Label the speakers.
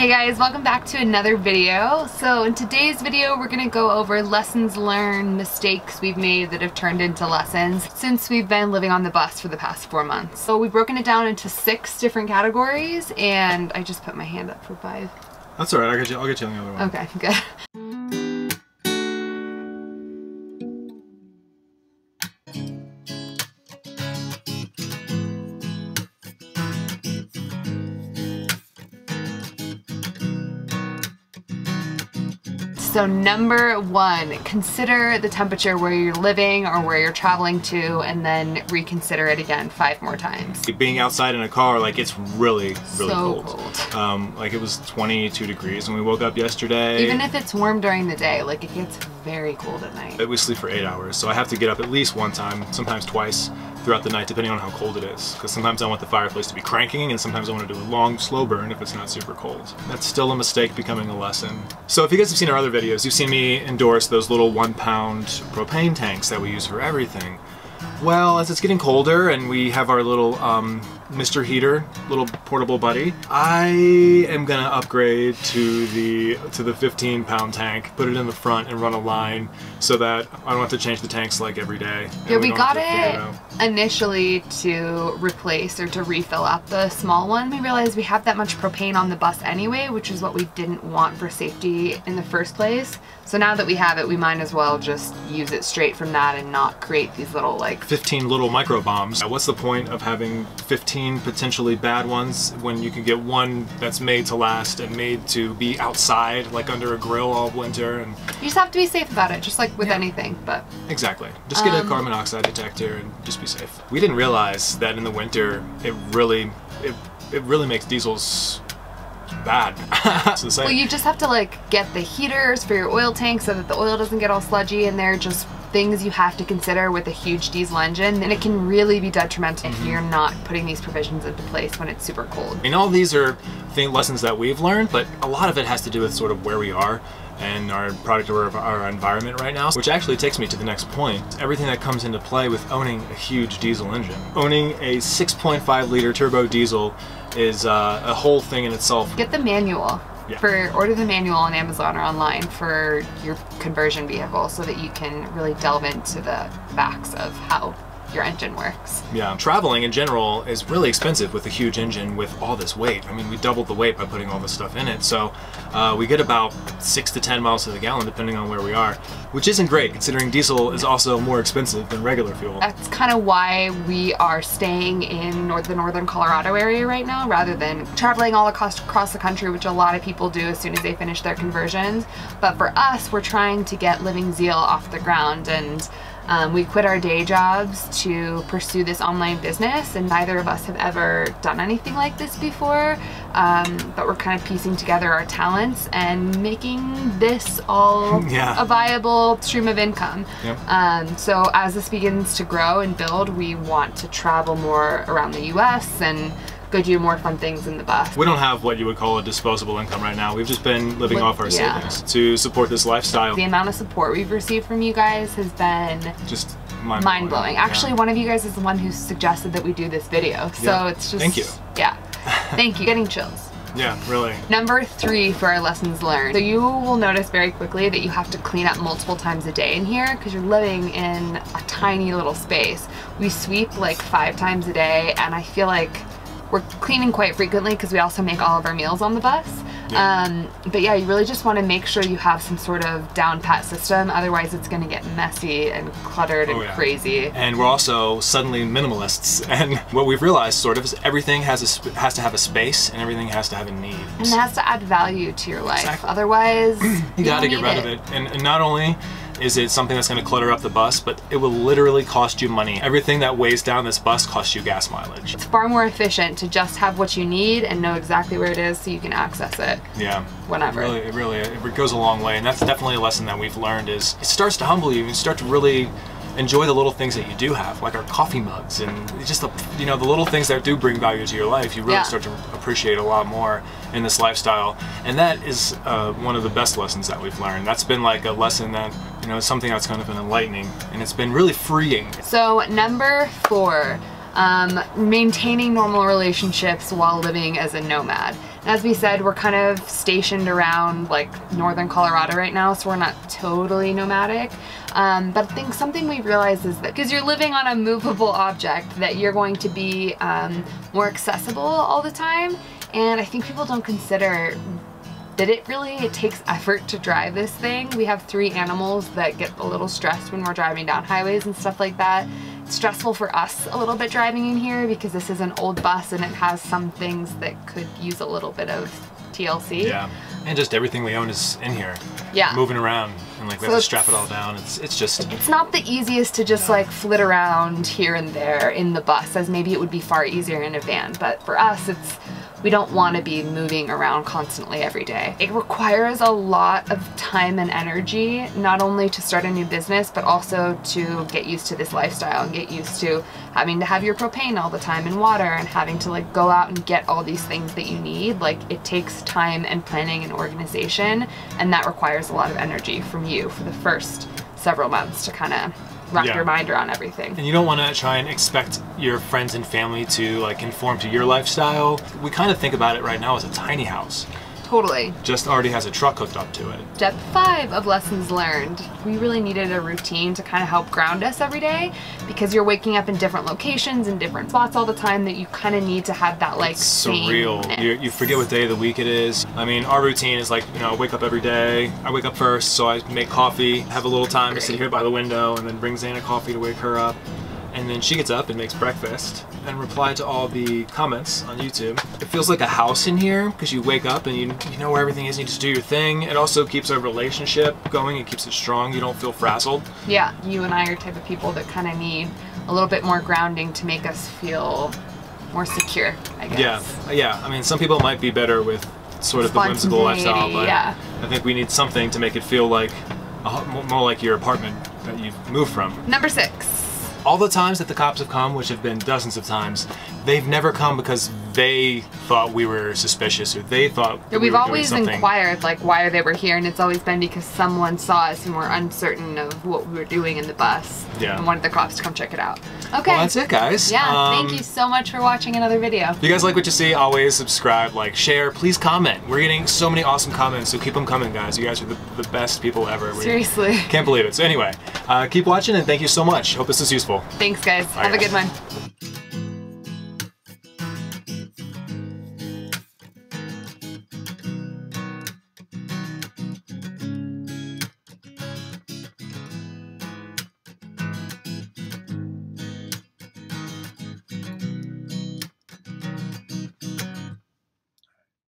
Speaker 1: Hey guys, welcome back to another video. So in today's video we're gonna go over lessons learned, mistakes we've made that have turned into lessons since we've been living on the bus for the past 4 months. So we've broken it down into 6 different categories and I just put my hand up for 5.
Speaker 2: That's alright, I'll get you on the other one.
Speaker 1: Okay, good. So number 1, consider the temperature where you're living or where you're traveling to and then reconsider it again 5 more times.
Speaker 2: Being outside in a car, like it's really
Speaker 1: so
Speaker 2: cold. Like it was 22 degrees when we woke up yesterday.
Speaker 1: Even if it's warm during the day, like it gets very cold at night.
Speaker 2: We sleep for 8 hours, so I have to get up at least one time, sometimes twice throughout the night, depending on how cold it is. Because sometimes I want the fireplace to be cranking, and sometimes I want to do a long, slow burn if it's not super cold. That's still a mistake becoming a lesson. So if you guys have seen our other videos, you've seen me endorse those little 1-pound propane tanks that we use for everything. Well, as it's getting colder and we have our little Mr. Heater, little portable buddy, I am gonna upgrade to the 15-pound tank, put it in the front and run a line so that I don't have to change the tanks like every day.
Speaker 1: Yeah, we got it initially to replace or to refill up the small one. We realized we have that much propane on the bus anyway, which is what we didn't want for safety in the first place. So now that we have it, we might as well just use it straight from that and not create these little like
Speaker 2: 15 little micro bombs. What's the point of having 15 potentially bad ones when you can get one that's made to last and made to be outside like under a grill all winter? And
Speaker 1: you just have to be safe about it, just like with anything. But
Speaker 2: exactly, just get a carbon monoxide detector and just be safe. We didn't realize that in the winter it really makes diesels bad.
Speaker 1: Well, you just have to like get the heaters for your oil tank so that the oil doesn't get all sludgy, and they're just things you have to consider with a huge diesel engine, and it can really be detrimental if you're not putting these provisions into place when it's super cold.
Speaker 2: I mean, all these are lessons that we've learned, but a lot of it has to do with sort of where we are and our product or our environment right now, which actually takes me to the next point. Everything that comes into play with owning a huge diesel engine. Owning a 6.5 liter turbo diesel is a whole thing in itself.
Speaker 1: Get the manual. Yeah. Order the manual on Amazon or online for your conversion vehicle so that you can really delve into the facts of how your engine works.
Speaker 2: Yeah, traveling in general is really expensive with a huge engine with all this weight. I mean, we doubled the weight by putting all this stuff in it, so we get about 6 to 10 miles to the gallon depending on where we are, which isn't great considering diesel is also more expensive than regular fuel.
Speaker 1: That's kind of why we are staying in the northern Colorado area right now rather than traveling all across the country, which a lot of people do as soon as they finish their conversions. But for us, we're trying to get Living Zeal off the ground, and we quit our day jobs to pursue this online business, and neither of us have ever done anything like this before, but we're kind of piecing together our talents and making this all a viable stream of income. Yep. So as this begins to grow and build, we want to travel more around the US and go do more fun things in the bus. We
Speaker 2: don't have what you would call a disposable income right now. We've just been living off our savings to support this lifestyle.
Speaker 1: The amount of support we've received from you guys has been
Speaker 2: just
Speaker 1: mind-blowing. Actually, one of you guys is the one who suggested that we do this video. So it's just...
Speaker 2: Thank you.
Speaker 1: Yeah. Thank you. Getting chills.
Speaker 2: Yeah, really.
Speaker 1: Number 3 for our lessons learned. So you will notice very quickly that you have to clean up multiple times a day in here because you're living in a tiny little space. We sweep like 5 times a day, and I feel like we're cleaning quite frequently because we also make all of our meals on the bus. Yeah. But yeah, you really just want to make sure you have some sort of down pat system, otherwise it's going to get messy and cluttered and crazy. And
Speaker 2: we're also suddenly minimalists, and what we've realized sort of is everything has to have a space and everything has to have a need.
Speaker 1: And it has to add value to your life. Otherwise
Speaker 2: you gotta get rid of it. And not only is it something that's going to clutter up the bus, but it will literally cost you money. Everything that weighs down this bus costs you gas mileage.
Speaker 1: It's far more efficient to just have what you need and know exactly where it is so you can access it.
Speaker 2: Yeah.
Speaker 1: Whenever.
Speaker 2: It goes a long way, and that's definitely a lesson that we've learned. Is it starts to humble you. You start to really enjoy the little things that you do have, like our coffee mugs, and just the little things that do bring value to your life. You really start to appreciate a lot more in this lifestyle, and that is one of the best lessons that we've learned. That's been like a lesson that is something that's kind of been enlightening, and it's been really freeing.
Speaker 1: So number 4, maintaining normal relationships while living as a nomad. And as we said, we're kind of stationed around like northern Colorado right now, so we're not totally nomadic. But I think something we realized is that because you're living on a movable object, that you're going to be more accessible all the time. And I think people don't consider that it takes effort to drive this thing. We have 3 animals that get a little stressed when we're driving down highways and stuff like that. It's stressful for us a little bit driving in here because this is an old bus and it has some things that could use a little bit of TLC.
Speaker 2: Yeah, and just everything we own is in here. Yeah. Moving around, and like we have to strap it all down. It's just... It's
Speaker 1: not the easiest to just like flit around here and there in the bus, as maybe it would be far easier in a van. But for us, we don't want to be moving around constantly every day. It requires a lot of time and energy, not only to start a new business, but also to get used to this lifestyle and get used to having to have your propane all the time and water and having to like go out and get all these things that you need. Like, it takes time and planning and organization, and that requires a lot of energy from you for the first several months to kind of wrap your mind around everything.
Speaker 2: And you don't want to try and expect your friends and family to like conform to your lifestyle. We kind of think about it right now as a tiny house.
Speaker 1: Totally.
Speaker 2: Just already has a truck hooked up to it.
Speaker 1: Step 5 of lessons learned. We really needed a routine to kind of help ground us every day, because you're waking up in different locations and different spots all the time, that you kind of need to have that like
Speaker 2: surreal. You forget what day of the week it is. I mean, our routine is like, you know, I wake up every day. I wake up first, so I make coffee, have a little time to sit here by the window, and then bring Zana coffee to wake her up. And then she gets up and makes breakfast and reply to all the comments on YouTube. It feels like a house in here because you wake up and you know where everything is and you just do your thing. It also keeps our relationship going. It keeps it strong. You don't feel frazzled.
Speaker 1: Yeah, you and I are the type of people that kind of need a little bit more grounding to make us feel more secure, I guess.
Speaker 2: Yeah. I mean, some people might be better with sort of the whimsical lifestyle, but I think we need something to make it feel like more like your apartment that you've moved from.
Speaker 1: Number 6.
Speaker 2: All the times that the cops have come, which have been dozens of times, they've never come because they thought we were suspicious or they thought that
Speaker 1: we've always inquired like why they were here, and it's always been because someone saw us and were uncertain of what we were doing in the bus and wanted the cops to come check it out. Okay.
Speaker 2: Well, that's it, guys.
Speaker 1: Yeah, thank you so much for watching another video.
Speaker 2: If you guys like what you see, always subscribe, like, share, please comment. We're getting so many awesome comments, so keep them coming, guys. You guys are the best people ever.
Speaker 1: Seriously.
Speaker 2: Can't believe it. So anyway, keep watching and thank you so much. Hope this is useful.
Speaker 1: Thanks, guys. Have a good one.